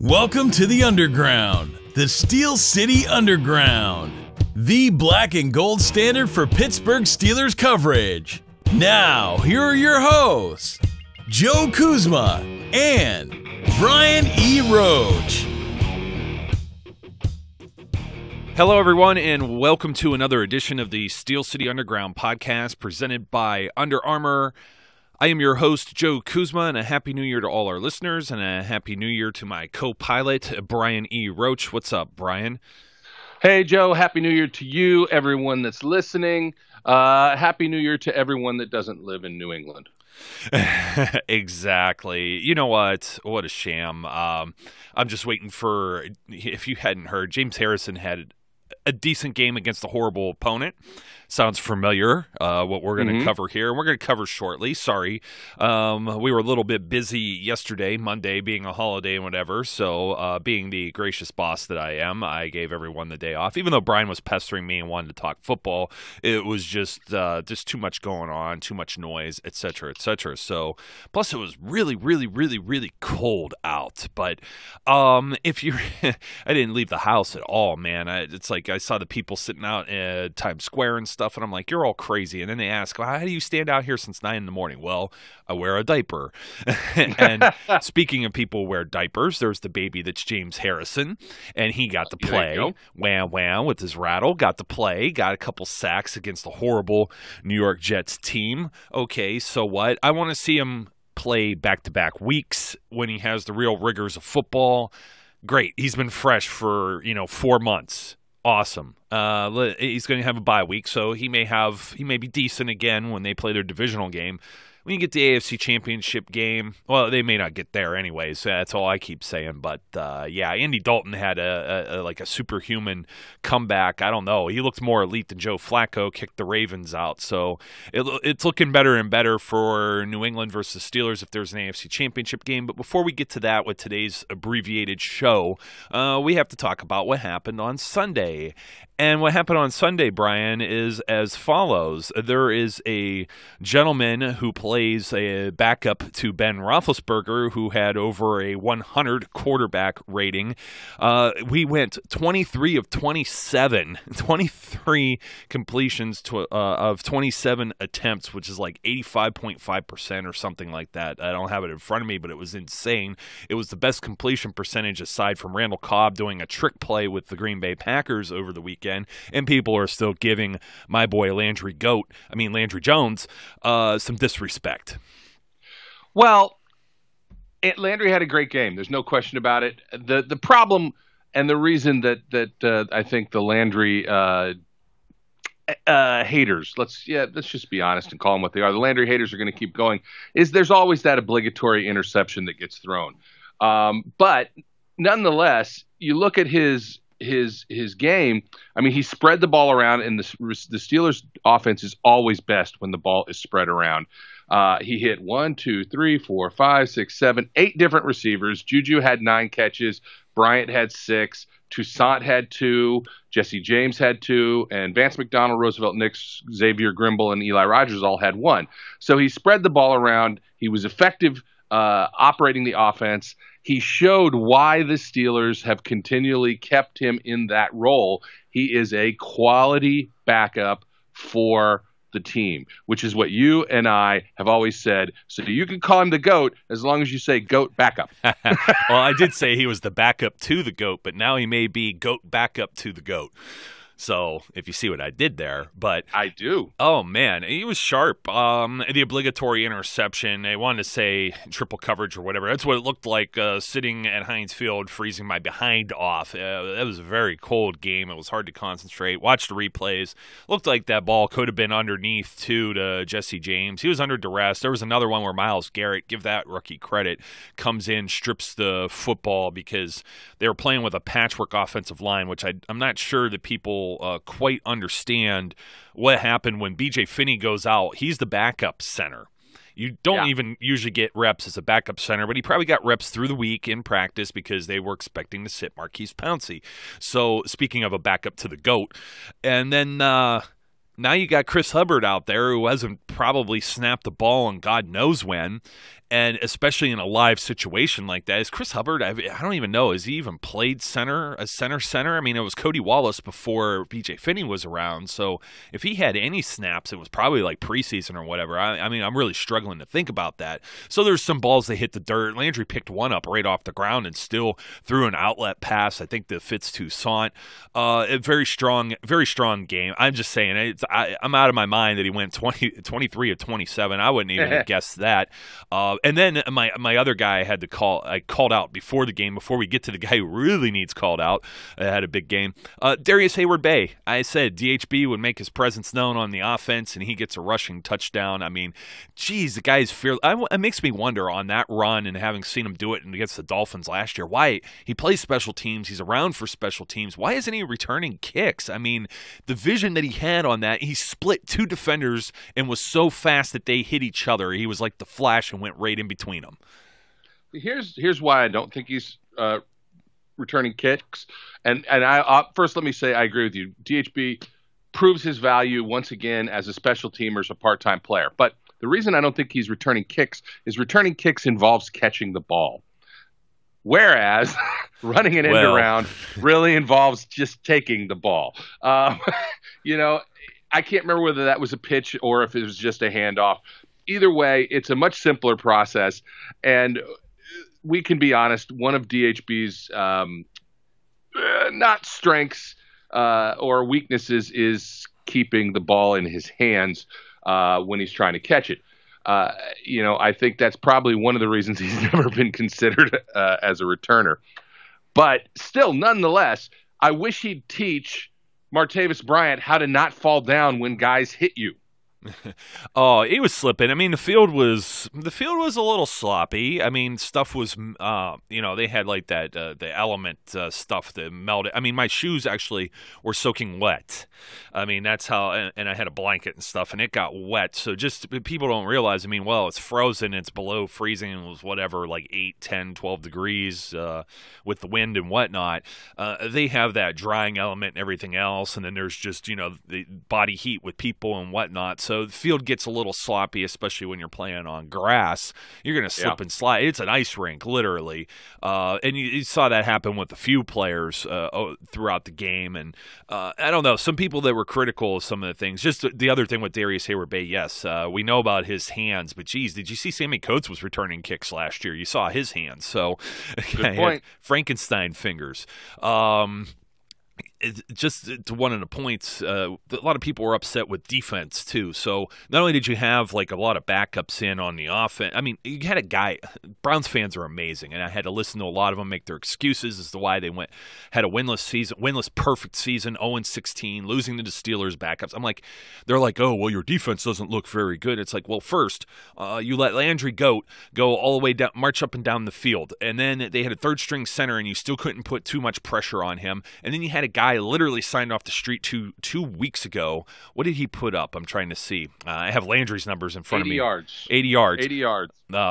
Welcome to the Underground, the Steel City Underground, the black and gold standard for Pittsburgh Steelers coverage. Now, here are your hosts, Joe Kuzma and Brian E. Roach. Hello, everyone, and welcome to another edition of the Steel City Underground podcast presented by Under Armour. I am your host, Joe Kuzma, and a Happy New Year to all our listeners, and a Happy New Year to my co-pilot, Brian E. Roach. What's up, Brian? Hey, Joe. Happy New Year to you, everyone that's listening. Happy New Year to everyone that doesn't live in New England. Exactly. You know what? What a sham. I'm just waiting for, if you hadn't heard, James Harrison had a decent game against a horrible opponent. Sounds familiar, what we're going to cover here. And we're going to cover shortly. Sorry. We were a little bit busy yesterday, Monday being a holiday and whatever. So being the gracious boss that I am, I gave everyone the day off. Even though Brian was pestering me and wanted to talk football, it was just too much going on, too much noise, et cetera, et cetera. So plus it was really, really, really, really cold out. But if you're I didn't leave the house at all, man. It's like I saw the people sitting out at Times Square and stuff, and I'm like, you're all crazy. And then they ask, well, how do you stand out here since 9 in the morning? Well, I wear a diaper. And speaking of people who wear diapers, there's the baby that's James Harrison, and he got to play. Wham, wham, with his rattle, got to play, got a couple sacks against a horrible New York Jets team. Okay, so what? I want to see him play back-to-back weeks when he has the real rigors of football. Great. He's been fresh for, 4 months. Awesome. He's going to have a bye week, so he may be decent again when they play their divisional game. When you get the AFC Championship game, well, they may not get there anyways. So that's all I keep saying. But yeah, Andy Dalton had a superhuman comeback. I don't know. He looked more elite than Joe Flacco. Kicked the Ravens out, so it's looking better and better for New England versus Steelers if there's an AFC Championship game. But before we get to that with today's abbreviated show, we have to talk about what happened on Sunday. And what happened on Sunday, Brian, is as follows. There is a gentleman who plays a backup to Ben Roethlisberger who had over a 100 quarterback rating. We went 23 of 27, 23 completions of 27 attempts, which is like 85.5% or something like that. I don't have it in front of me, but it was insane. It was the best completion percentage aside from Randall Cobb doing a trick play with the Green Bay Packers over the weekend. And people are still giving my boy Landry Jones some disrespect. Well, Landry had a great game. There's no question about it. The problem and the reason that I think the Landry haters, let's just be honest and call them what they are. The Landry haters are going to keep going. There's always that obligatory interception that gets thrown. But nonetheless, you look at his game. I mean, he spread the ball around, and the Steelers' offense is always best when the ball is spread around. He hit 8 different receivers. Juju had 9 catches. Bryant had 6. Toussaint had 2. Jesse James had 2. And Vance McDonald, Roosevelt Nix, Xavier Grimble, and Eli Rogers all had 1. So he spread the ball around. He was effective operating the offense. He showed why the Steelers have continually kept him in that role. He is a quality backup for the team, which is what you and I have always said. So you can call him the GOAT as long as you say GOAT backup. Well, I did say he was the backup to the GOAT, but now he may be GOAT backup to the GOAT. So if you see what I did there, but I do. Oh man, he was sharp. The obligatory interception. They wanted to say triple coverage or whatever. That's what it looked like sitting at Heinz Field, freezing my behind off. That was a very cold game. It was hard to concentrate. Watch the replays. Looked like that ball could have been underneath too to Jesse James. He was under duress. There was another one where Myles Garrett, give that rookie credit, comes in, strips the football because they were playing with a patchwork offensive line, which I'm not sure that people quite understand what happened when B.J. Finney goes out. He's the backup center. You don't even usually get reps as a backup center, but he probably got reps through the week in practice because they were expecting to sit Marquise Pouncey. So speaking of a backup to the GOAT, and then now you got Chris Hubbard out there who hasn't probably snapped the ball in God knows when. And especially in a live situation like that, is Chris Hubbard, I don't even know, has he even played center? I mean, it was Cody Wallace before BJ Finney was around. So if he had any snaps, it was probably like preseason or whatever. I mean, I'm really struggling to think about that. So there's some balls that hit the dirt. Landry picked one up right off the ground and still threw an outlet pass. I think that fits Toussaint. A very strong game. I'm just saying, I'm out of my mind that he went 23 of 27. I wouldn't even have guessed that. And then my other guy I called out before the game, before we get to the guy who really needs called out, had a big game. Darius Hayward-Bay. I said DHB would make his presence known on the offense, and he gets a rushing touchdown. I mean, geez, the guy's fearless. It makes me wonder on that run and having seen him do it against the Dolphins last year, why he plays special teams. He's around for special teams. Why isn't he returning kicks? I mean, the vision that he had on that, he split two defenders and was so fast that they hit each other. He was like the Flash and went right in between them. Here's why I don't think he's returning kicks. And I first let me say I agree with you. DHB proves his value once again as a special teamer, as a part-time player. But the reason I don't think he's returning kicks is returning kicks involves catching the ball. Whereas running an end around really involves just taking the ball. You know, I can't remember whether that was a pitch or if it was just a handoff. Either way, it's a much simpler process. And we can be honest, one of DHB's not strengths or weaknesses is keeping the ball in his hands when he's trying to catch it. You know, I think that's probably one of the reasons he's never been considered as a returner. But still, nonetheless, I wish he'd teach Martavis Bryant how to not fall down when guys hit you. Oh, he was slipping. I mean, the field was a little sloppy. I mean, stuff was, they had like that the element stuff that melted. I mean, my shoes actually were soaking wet. I mean, that's how, and I had a blanket and stuff, and it got wet. So just people don't realize. I mean, well, it's frozen, it's below freezing. It was whatever, like 8, 10, 12 degrees with the wind and whatnot. They have that drying element and everything else, and then there's just the body heat with people and whatnot. So the field gets a little sloppy, especially when you're playing on grass. You're going to slip and slide. It's an ice rink, literally. And you saw that happen with a few players throughout the game. And I don't know, some people that were critical of some of the things. Just the other thing with Darius Hayward-Bay, yes, we know about his hands. But, geez, did you see Sammy Coates was returning kicks last year? You saw his hands. So, good point. Frankenstein fingers. Just to one of the points, a lot of people were upset with defense too. So not only did you have like a lot of backups in on the offense, I mean, you had a guy. Browns fans are amazing, and I had to listen to a lot of them make their excuses as to why they had a winless perfect season, 0-16, losing to the Steelers backups. I'm like, they're like, oh well, your defense doesn't look very good. It's like, well, first you let Landry go all the way down, march up and down the field, and then they had a third string center, and you still couldn't put too much pressure on him, and then you had a guy literally signed off the street two weeks ago. What did he put up? I'm trying to see. I have Landry's numbers in front of me. 80 yards.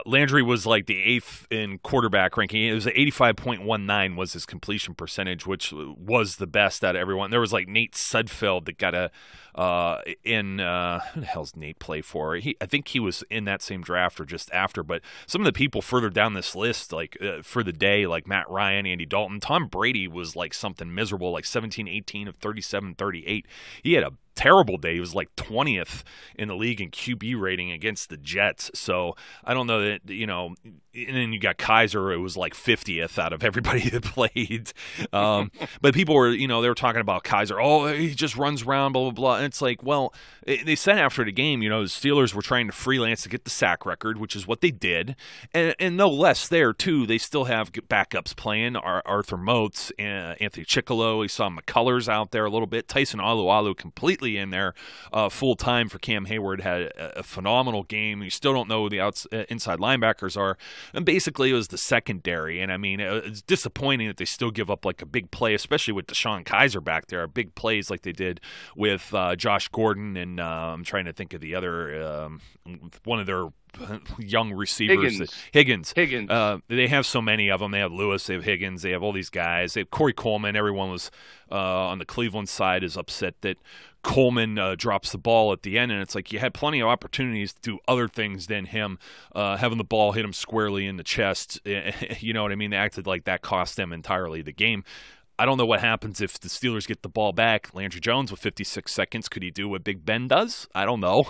Landry was like the 8th in quarterback ranking. It was 85.19 was his completion percentage, which was the best out of everyone. There was like Nate Sudfeld that got who the hell's Nate play for? I think he was in that same draft or just after. But some of the people further down this list, like for the day, like Matt Ryan, Andy Dalton, Tom Brady was like something miserable, like 17-18 of 37-38. He had a terrible day. He was like 20th in the league in QB rating against the Jets. So I don't know that, and then you got Kaiser, it was like 50th out of everybody that played. But people were, they were talking about Kaiser. Oh, he just runs around, blah, blah, blah. And it's like, well, they said after the game, the Steelers were trying to freelance to get the sack record, which is what they did. And no less there, too, they still have backups playing. Arthur Motes, Anthony Chickalo. We saw McCullers out there a little bit. Tyson Alualu completely in there full time for Cam Hayward, had a phenomenal game. You still don't know who the inside linebackers are. And basically, it was the secondary. And I mean, it's disappointing that they still give up like a big play, especially with Deshaun Kaiser back there. Big plays like they did with Josh Gordon and I'm trying to think of the other one of their young receivers. Higgins. They have so many of them. They have Lewis. They have Higgins. They have all these guys. They have Corey Coleman. Everyone was on the Cleveland side is upset that Coleman drops the ball at the end, and it's like you had plenty of opportunities to do other things than him having the ball hit him squarely in the chest. You know what I mean? They acted like that cost them entirely the game. I don't know what happens if the Steelers get the ball back. Landry Jones with 56 seconds, could he do what Big Ben does? I don't know.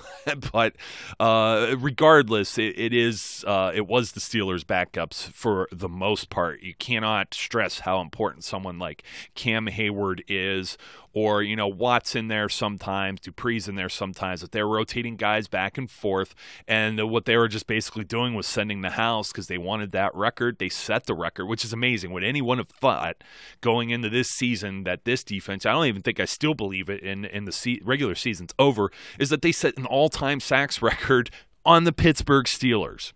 But regardless, it was the Steelers' backups for the most part. You cannot stress how important someone like Cam Hayward is, or, you know, Watt's in there sometimes, Dupree's in there sometimes, that they're rotating guys back and forth, and what they were just basically doing was sending the house because they wanted that record. They set the record, which is amazing. Would anyone have thought going into this season that this defense, I don't even think I still believe it in the regular season's over, is that they set an all-time sacks record on the Pittsburgh Steelers.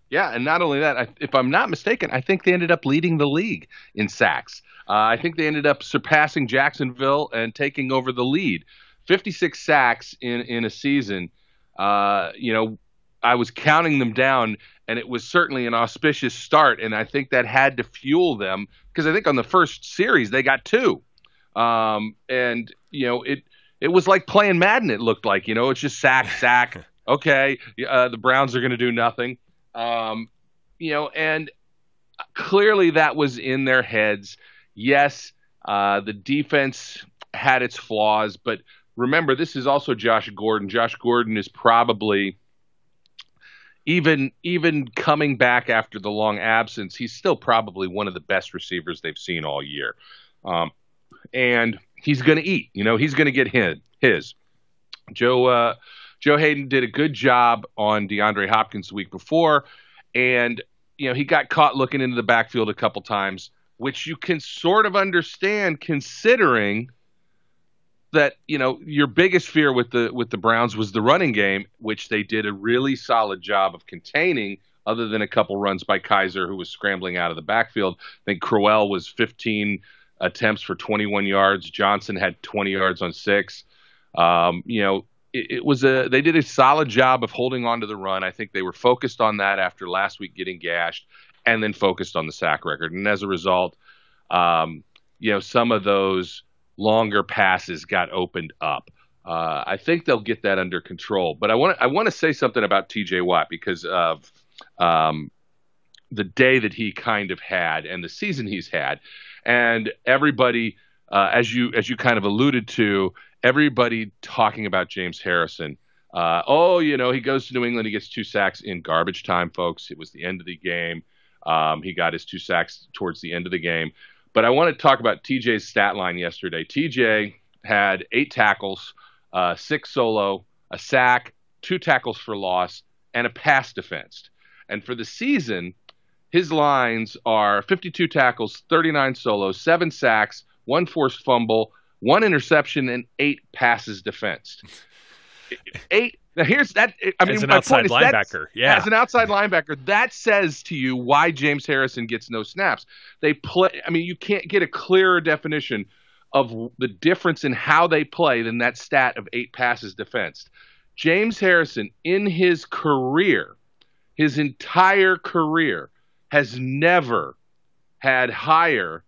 Yeah, and not only that, if I'm not mistaken, I think they ended up leading the league in sacks. I think they ended up surpassing Jacksonville and taking over the lead. 56 sacks in a season. You know, I was counting them down, and it was certainly an auspicious start, and I think that had to fuel them, because I think on the first series they got 2. And, you know, it was like playing Madden, it looked like. You know, it's just sack. Okay, the Browns are going to do nothing. You know, and clearly that was in their heads. Yes, the defense had its flaws, but remember, this is also Josh Gordon. Josh Gordon is probably, even coming back after the long absence, he's still probably one of the best receivers they've seen all year. And he's going to eat. You know, he's going to get his. Joe Hayden did a good job on DeAndre Hopkins the week before, and, you know, he got caught looking into the backfield a couple times, which you can sort of understand, considering that, you know, your biggest fear with the Browns was the running game, which they did a really solid job of containing, other than a couple runs by Kaiser, who was scrambling out of the backfield. I think Crowell was 15 attempts for 21 yards. Johnson had 20 yards on 6. You know, they did a solid job of holding on to the run. I think they were focused on that after last week getting gashed, and then focused on the sack record. And as a result, you know, some of those longer passes got opened up. I think they'll get that under control. But I want to say something about T.J. Watt, because of the day that he kind of had and the season he's had. And everybody, as you kind of alluded to, everybody talking about James Harrison. You know, he goes to New England, he gets 2 sacks in garbage time, folks. It was the end of the game. He got his 2 sacks towards the end of the game. But I want to talk about TJ's stat line yesterday. TJ had 8 tackles, 6 solo, a sack, 2 tackles for loss, and a pass defensed. And for the season, his lines are 52 tackles, 39 solos, 7 sacks, 1 forced fumble, 1 interception, and 8 passes defensed. 8. Now here's that. I mean, as an outside linebacker, as an outside linebacker, that says to you why James Harrison gets no snaps. They play. I mean, you can't get a clearer definition of the difference in how they play than that stat of 8 passes defensed. James Harrison, in his career, his entire career, has never had higher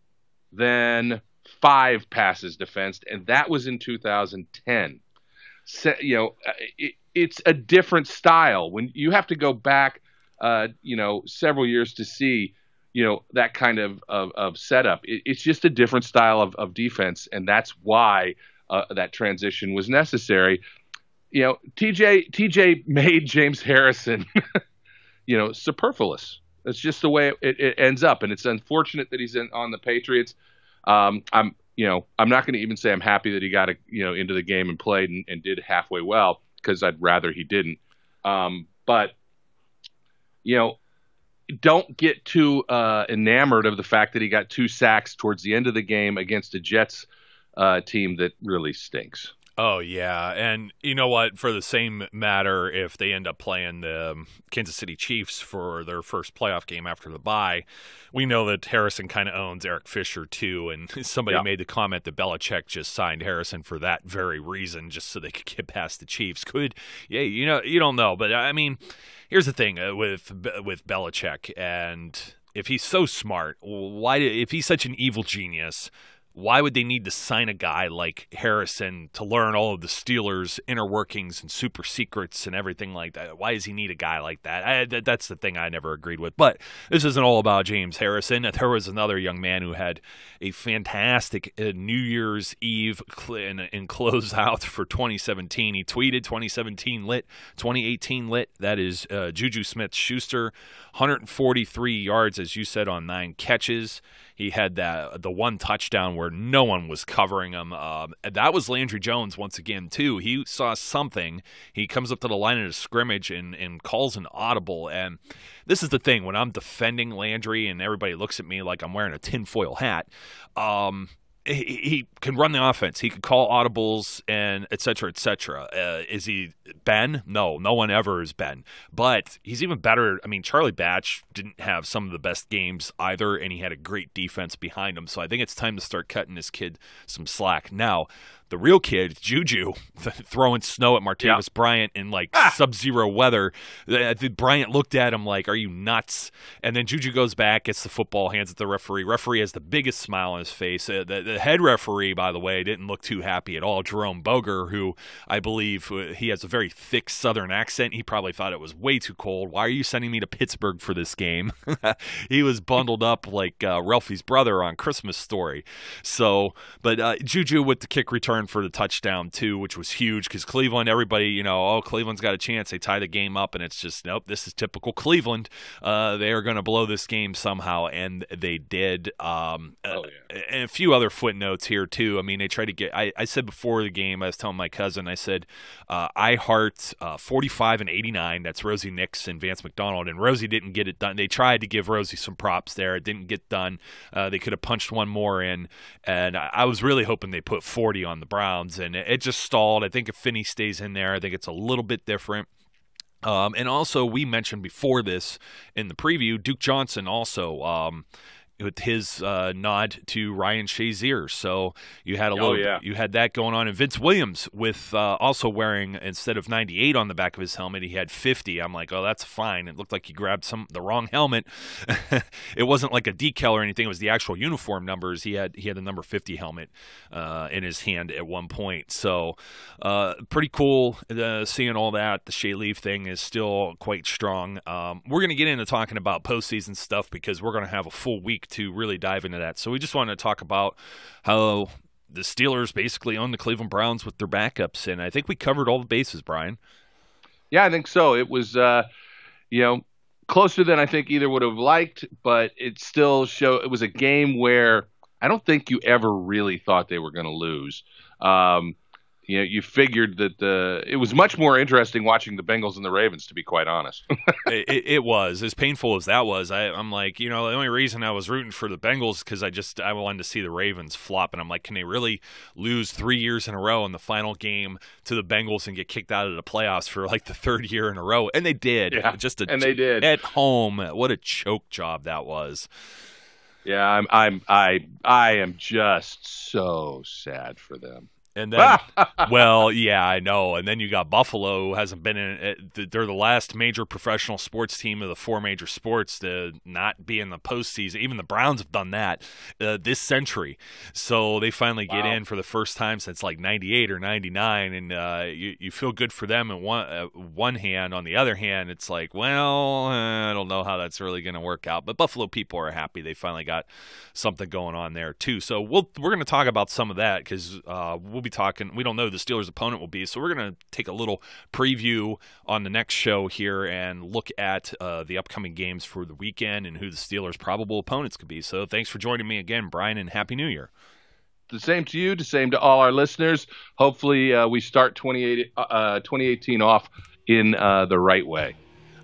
than 5 passes defensed, and that was in 2010. You know, it's a different style. When you have to go back, you know, several years to see, you know, that kind of setup. It's just a different style of defense, and that's why that transition was necessary. You know, TJ made James Harrison, you know, superfluous. That's just the way it ends up, and it's unfortunate that he's on the Patriots. I'm not going to even say I'm happy that he got into the game and played and did halfway well, because I'd rather he didn't. But you know, don't get too enamored of the fact that he got 2 sacks towards the end of the game against a Jets team that really stinks. Oh, yeah. And you know what? For the same matter, if they end up playing the Kansas City Chiefs for their first playoff game after the bye, we know that Harrison kind of owns Eric Fisher, too. And somebody made the comment that Belichick just signed Harrison for that very reason, just so they could get past the Chiefs. You don't know. But, I mean, here's the thing with Belichick. And if he's so smart, if he's such an evil genius, why would they need to sign a guy like Harrison to learn all of the Steelers' inner workings and super secrets and everything like that? Why does he need a guy like that? That's the thing I never agreed with. But this isn't all about James Harrison. There was another young man who had a fantastic New Year's Eve in closeout for 2017. He tweeted 2017 lit, 2018 lit. That is Juju Smith-Schuster, 143 yards, as you said, on 9 catches. He had the one touchdown where no one was covering him. That was Landry Jones once again, too. He saw something. He comes up to the line of the scrimmage and calls an audible. And this is the thing. When I'm defending Landry and everybody looks at me like I'm wearing a tinfoil hat, he can run the offense. He can call audibles and et cetera, et cetera. Is he Ben? No one ever is Ben. But he's even better. I mean, Charlie Batch didn't have some of the best games either, and he had a great defense behind him. So I think it's time to start cutting this kid some slack. Now, the real kid, Juju, throwing snow at Martavis Bryant in sub-zero weather. I think Bryant looked at him like, "Are you nuts?" And then Juju goes back, gets the football, hands it to the referee. Referee has the biggest smile on his face. The head referee, by the way, didn't look too happy at all. Jerome Boger, who I believe he has a very thick Southern accent. He probably thought it was way too cold. Why are you sending me to Pittsburgh for this game? He was bundled up like Ralphie's brother on Christmas Story. So, but Juju with the kick return for the touchdown too, which was huge because Cleveland, everybody, Cleveland's got a chance. They tie the game up, and it's just, nope, this is typical Cleveland. They are going to blow this game somehow, and they did. And a few other footnotes here too. I mean, they tried to get. I said before the game, I was telling my cousin, I said, I heart 45 and 89. That's Rosie Nix and Vance McDonald, and Rosie didn't get it done. They tried to give Rosie some props there. It didn't get done. They could have punched one more in, and I was really hoping they put 40 on the Browns, and it just stalled. I think if Finney stays in there, I think it's a little bit different. And also, we mentioned before this in the preview, Duke Johnson also with his nod to Ryan Shazier. So you had you had that going on. And Vince Williams with also wearing, instead of 98 on the back of his helmet, he had 50. I'm like, oh, that's fine. It looked like he grabbed the wrong helmet. It wasn't like a decal or anything. It was the actual uniform numbers. He had the number 50 helmet in his hand at one point. So pretty cool seeing all that. The Shea Leaf thing is still quite strong. We're going to get into talking about postseason stuff because we're going to have a full week to really dive into that. So we just wanted to talk about how the Steelers basically own the Cleveland Browns with their backups, and I think we covered all the bases, Brian. Yeah, I think so. It was, closer than I think either would have liked, but it still showed. It was a game where I don't think you ever really thought they were going to lose. You figured that it was much more interesting watching the Bengals and the Ravens, to be quite honest. It was. As painful as that was, I'm like, the only reason I was rooting for the Bengals because I wanted to see the Ravens flop, and I'm like, can they really lose 3 years in a row in the final game to the Bengals and get kicked out of the playoffs for like the third year in a row? And they did. Yeah, and they did. At home. What a choke job that was. Yeah, I am just so sad for them. And then, well, yeah, I know. And then you got Buffalo, who hasn't been in it. They're the last major professional sports team of the 4 major sports to not be in the postseason. Even the Browns have done that this century. So they finally get in for the first time since like 98 or 99. And you feel good for them in one hand. On the other hand, it's like, well, I don't know how that's really going to work out. But Buffalo people are happy. They finally got something going on there, too. So we're going to talk about some of that because we'll be talking. We don't know who the Steelers' opponent will be, so we're going to take a little preview on the next show here and look at the upcoming games for the weekend and who the Steelers' probable opponents could be. So thanks for joining me again, Brian, and Happy New Year. The same to you, the same to all our listeners. Hopefully we start 2018 off in the right way.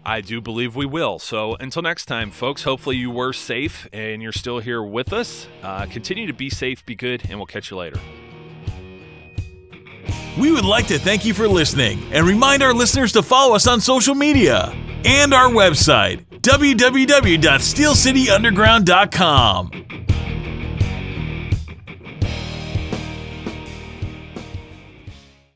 I do believe we will. So until next time, folks, hopefully you were safe and you're still here with us. Continue to be safe, be good, and we'll catch you later. We would like to thank you for listening and remind our listeners to follow us on social media and our website, www.steelcityunderground.com.